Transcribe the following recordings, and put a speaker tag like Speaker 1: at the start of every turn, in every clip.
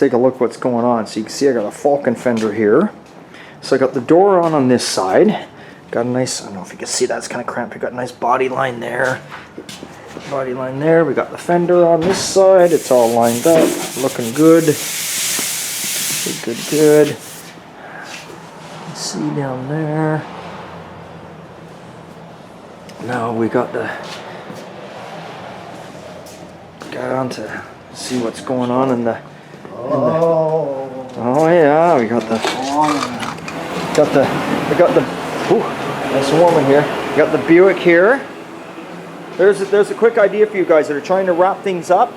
Speaker 1: take a look what's going on. So you can see I got a Falcon fender here. So I got the door on this side. Got a nice, I don't know if you can see that, it's kind of cramped. We got a nice body line there. Body line there. We got the fender on this side. It's all lined up, looking good. Good. See down there. Now we got on to see what's going on in the. Oh yeah, we got the. Ooh, nice and warm in here. We got the Buick here. There's a quick idea for you guys that are trying to wrap things up.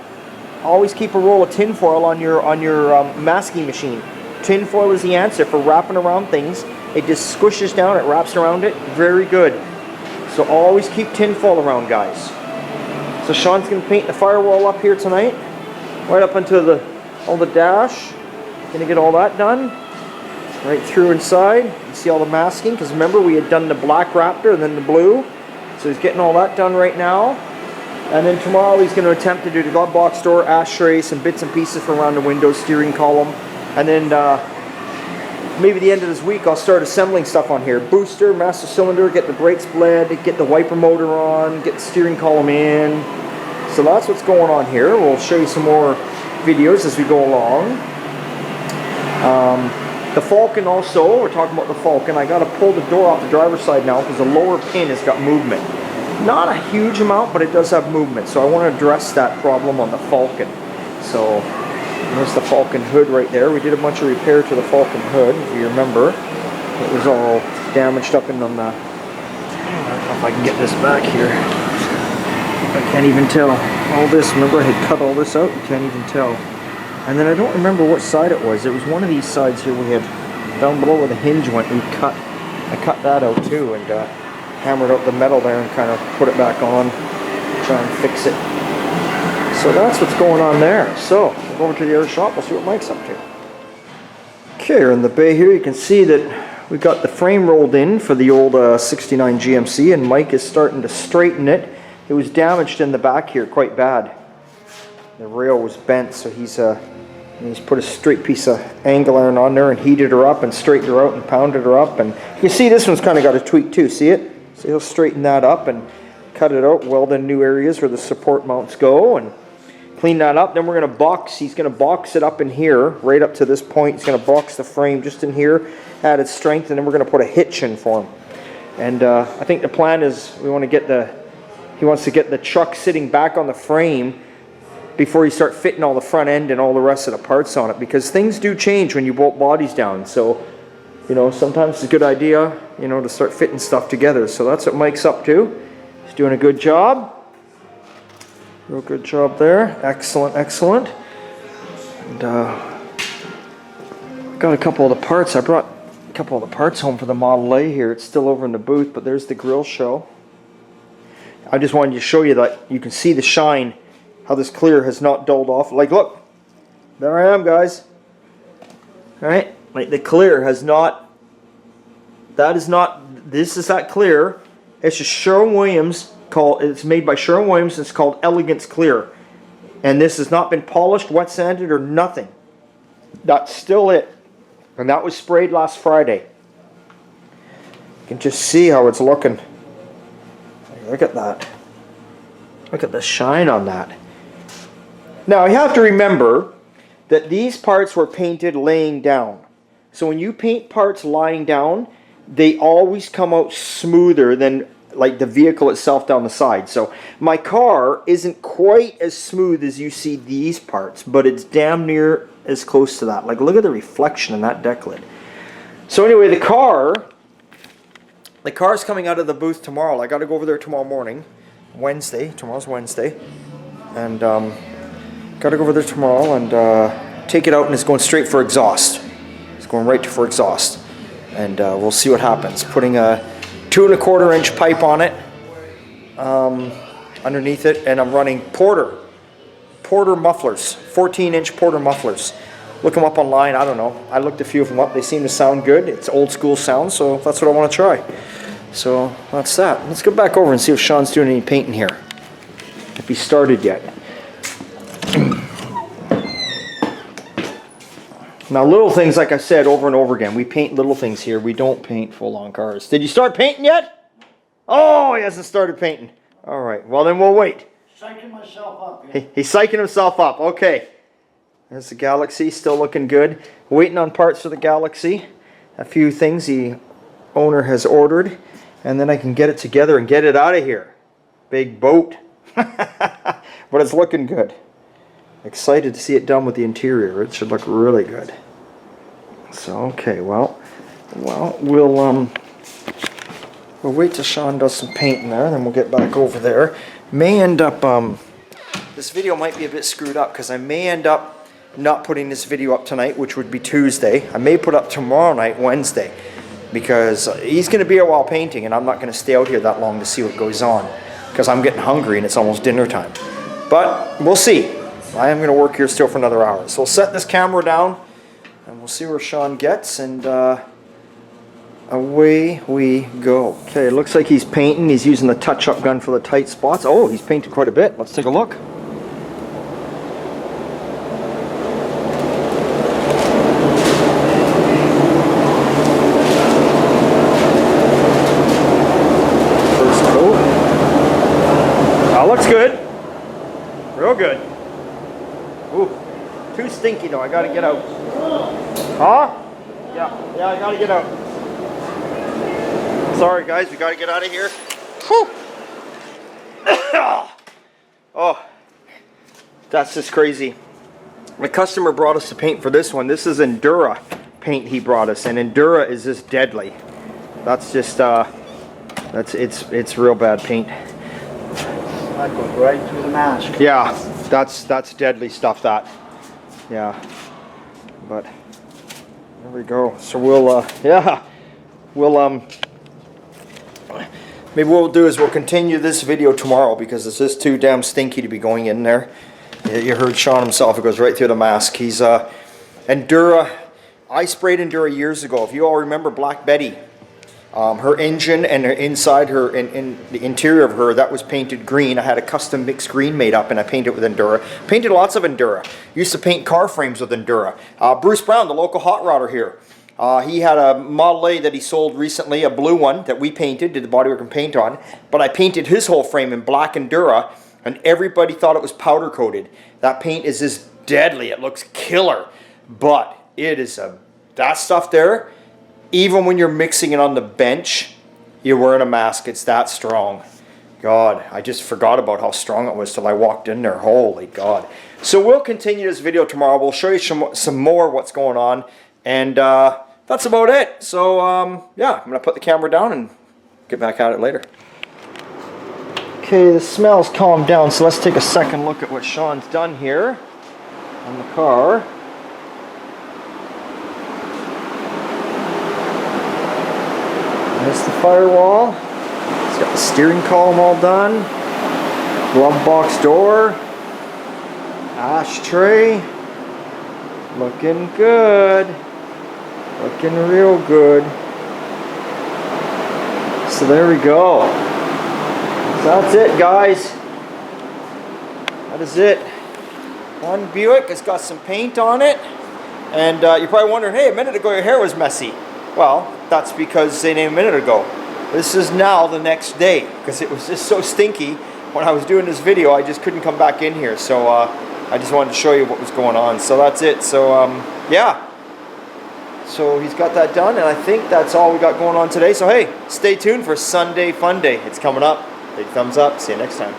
Speaker 1: Always keep a roll of tin foil on your masking machine. Tin foil is the answer for wrapping around things. It just squishes down, it wraps around it. Very good. So always keep tin foil around, guys. So Sean's going to paint the firewall up here tonight. Right up into all the dash. Going to get all that done. Right through inside. You see all the masking, because remember we had done the black Raptor and then the blue. So he's getting all that done right now. And then tomorrow he's going to attempt to do the glove box door, ashtray, some bits and pieces from around the window, steering column. And then maybe the end of this week I'll start assembling stuff on here. Booster, master cylinder, get the brakes bled, get the wiper motor on, get the steering column in. So that's what's going on here. We'll show you some more videos as we go along. The Falcon also, we're talking about the Falcon. I got to pull the door off the driver's side now because the lower pin has got movement. Not a huge amount, but it does have movement. So I want to address that problem on the Falcon. So there's the Falcon hood right there. We did a bunch of repair to the Falcon hood, if you remember. It was all damaged up in on the... I don't know if I can get this back here. I can't even tell. All this, remember I had cut all this out? You can't even tell. And then I don't remember what side it was. It was one of these sides here we had down below where the hinge went. I cut that out too and hammered out the metal there and kind of put it back on, try and fix it. So that's what's going on there. So we'll go over to the other shop. We'll see what Mike's up to. Okay, we're in the bay here. You can see that we got the frame rolled in for the old 69 GMC, and Mike is starting to straighten it. It was damaged in the back here quite bad. The rail was bent, so he's put a straight piece of angle iron on there and heated her up and straightened her out and pounded her up. And you can see this one's kind of got a tweak too. See it? So he'll straighten that up and cut it out, weld in new areas where the support mounts go, and clean that up. Then we're going to box. He's going to box it up in here, right up to this point. He's going to box the frame just in here, add its strength, and then we're going to put a hitch in for him. And I think the plan is he wants to get the truck sitting back on the frame before you start fitting all the front end and all the rest of the parts on it, because things do change when you bolt bodies down. So, you know, sometimes it's a good idea, you know, to start fitting stuff together. So that's what Mike's up to. He's doing a good job. Real good job there. Excellent, excellent. And got a couple of the parts. I brought a couple of the parts home for the Model A here. It's still over in the booth, but there's the grill shell. I just wanted to show you that you can see the shine, how this clear has not dulled off. Like, look, there I am, guys. All right, like the clear has not. That is not. This is that clear. It's just Sherwin-Williams. It's made by Sherwin-Williams. It's called Elegance Clear, and this has not been polished, wet sanded, or nothing. That's still it, and that was sprayed last Friday. You can just see how it's looking. Look at that. Look at the shine on that. Now you have to remember that these parts were painted laying down. So when you paint parts lying down, they always come out smoother than like the vehicle itself down the side. So my car isn't quite as smooth as you see these parts, but it's damn near as close to that. Like, look at the reflection in that deck lid. So anyway, the car's coming out of the booth tomorrow. I got to go over there tomorrow morning. Wednesday. Tomorrow's Wednesday. And got to go over there tomorrow and take it out, and it's going straight for exhaust. It's going right for exhaust. And we'll see what happens. Putting a 2¼ inch pipe on it underneath it, and I'm running Porter mufflers, 14-inch Porter mufflers. Look them up online. I don't know. I looked a few of them up. They seem to sound good. It's old school sound, so that's what I want to try. So that's that. Let's go back over and see if Sean's doing any painting here, if he started yet. Now, little things, like I said over and over again, we paint little things here. We don't paint full-on cars. Did you start painting yet? Oh, he hasn't started painting. All right, well then we'll wait.
Speaker 2: Psyching myself up. Yeah.
Speaker 1: He's psyching himself up. Okay. There's the Galaxy, still looking good. Waiting on parts for the Galaxy. A few things the owner has ordered, and then I can get it together and get it out of here. Big boat. But it's looking good. Excited to see it done with the interior. It should look really good. So okay, well, we'll wait till Sean does some painting there, and then we'll get back over there. May end up this video might be a bit screwed up because I may end up not putting this video up tonight, which would be Tuesday. I may put up tomorrow night, Wednesday, because he's going to be here while painting, and I'm not going to stay out here that long to see what goes on because I'm getting hungry and it's almost dinner time. But we'll see. I am going to work here still for another hour. So we'll set this camera down and we'll see where Sean gets, and away we go. Okay, it looks like he's painting. He's using the touch-up gun for the tight spots. Oh, he's painted quite a bit. Let's take a look. First coat. That looks good. Real good. Ooh, too stinky though. I gotta get out. Huh? Yeah, I gotta get out. Sorry guys, we gotta get out of here. Whew. Oh, that's just crazy. The customer brought us the paint for this one. This is Endura paint he brought us, and Endura is just deadly. That's just it's real bad paint.
Speaker 2: That goes right through the mask.
Speaker 1: Yeah, that's deadly stuff. That, yeah. But there we go. So we'll maybe what we'll do is we'll continue this video tomorrow because it's just too damn stinky to be going in there. You heard Sean himself, it goes right through the mask. He's Endura. I sprayed Endura years ago. If you all remember Black Betty, her engine and her inside, her in the interior of her, that was painted green. I had a custom mixed green made up and I painted it with Endura. Painted lots of Endura. Used to paint car frames with Endura. Bruce Brown, the local hot rodder here, he had a Model A that he sold recently, a blue one that we painted, did the bodywork and paint on, but I painted his whole frame in black Endura, and everybody thought it was powder coated. That paint is just deadly. It looks killer, but it is that stuff there, even when you're mixing it on the bench, you're wearing a mask, it's that strong. God, I just forgot about how strong it was till I walked in there. Holy God. So we'll continue this video tomorrow. We'll show you some more what's going on, and that's about it. So yeah, I'm going to put the camera down and get back at it later. Okay, the smell's calmed down, so let's take a second look at what Sean's done here on the car. There's the firewall. It's got the steering column all done. Glove box door. Ashtray. Looking good. Looking real good. So there we go. So that's it, guys. That is it. One Buick has got some paint on it. And you're probably wondering, hey, a minute ago your hair was messy. Well, that's because it ain't a minute ago. This is now the next day, because it was just so stinky when I was doing this video, I just couldn't come back in here. So I just wanted to show you what was going on. So that's it. So yeah. So he's got that done, and I think that's all we got going on today. So hey, stay tuned for Sunday Fun Day. It's coming up. Big thumbs up. See you next time.